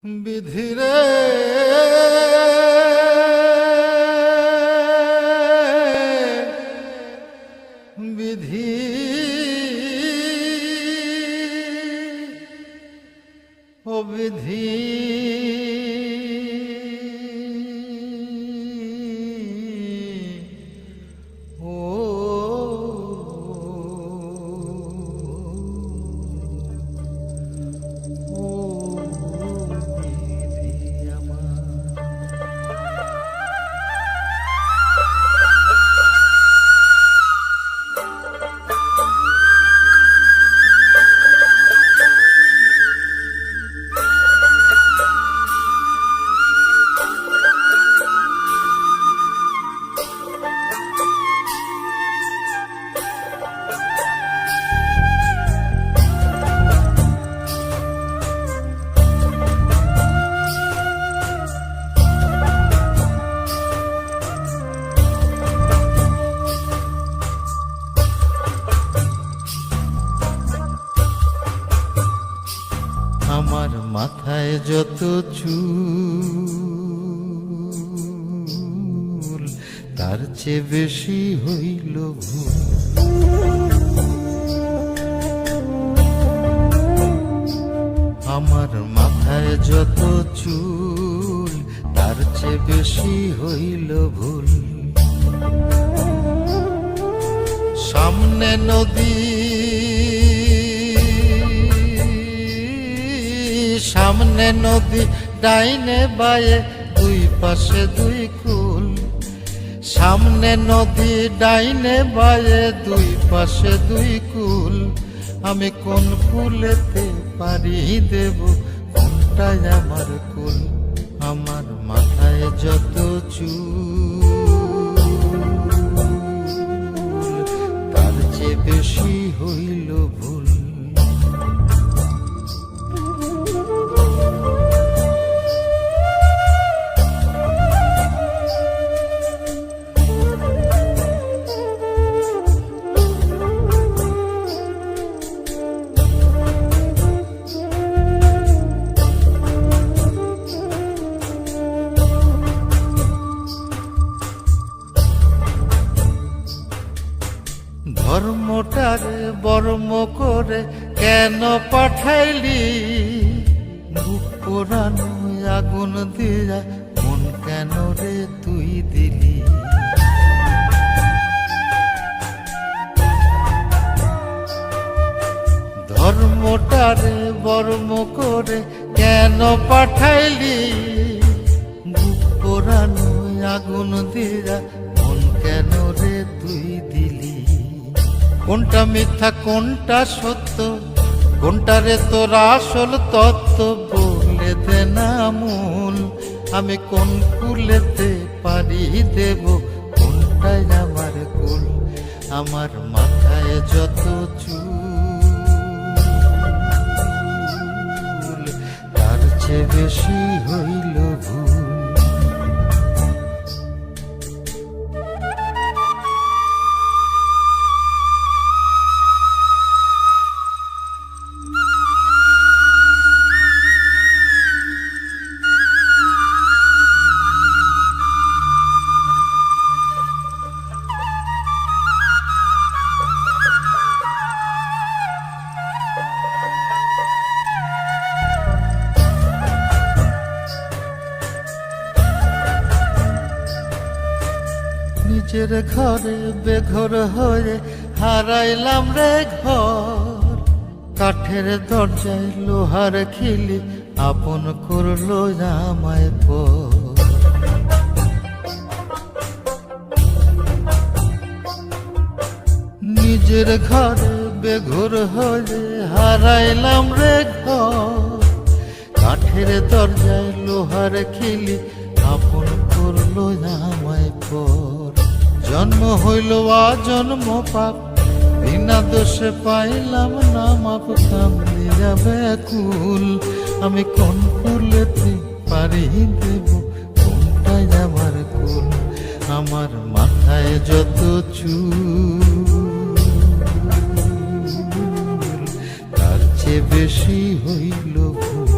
বিধিরে বিধি ও বিধি আমার মাথায় যত চুল তার চেয়ে বেশি হইল ভুল। আমার মাথায় যত চুল তার চেয়ে বেশি হইল ভুল। সামনে নদী সামনে নদী ডাইনে বায়ে দুই পাশে দুই কুল। সামনে নদী ডাইনে বায়ে দুই পাশে দুই কুল। আমি কোন কুলেতে পারি দেব কোনটাই আমার কুল। আমার মাথায় যত চুল তার চেয়ে বেশি হইল ভুল। ধর্মটারে বর্ম করে কেন পাঠাইলি? বুক পোড়ানো আগুন দিয়া মন কেন রে তুই দিলি? ধর্মটারে বর্ম করে কেন পাঠাইলি? বুক পোড়ানো আগুন দিয়া মন কেন রে তুই দিলি? কোনটা মিথ্যা কোনটা সত্য, কোনটারে তোর আসল তত্ত্ব বলে দে না মূল। আমি কোন কুলেতে পারি দেব কোনটাই আমার কুল। আমার মাথায় যত চুল তার চেয়ে বেশি হইল ভুল। নিজের ঘরে বেঘর হয়ে হারাইলাম রে ঘর। কাঠের দরজায় লোহার খিলি আপন করলো আমায় পর। নিজের ঘরে বেঘর হয়ে হারাইলাম রে ঘর। কাঠের দরজায় লোহার খিলি আপন করলো আমায় পর। জন্ম হইল জন্ম পাপ, বিনা দোষে পাইলাম না মাপ। কামড়ে যাবে কুল, আমি কোন কুলেতে পারি দেব কোনটাই আমার কুল। আমার মাথায় যত চুল তার চেয়ে বেশি হইল ভুল।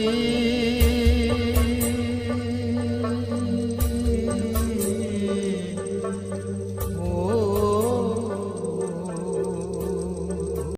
আমি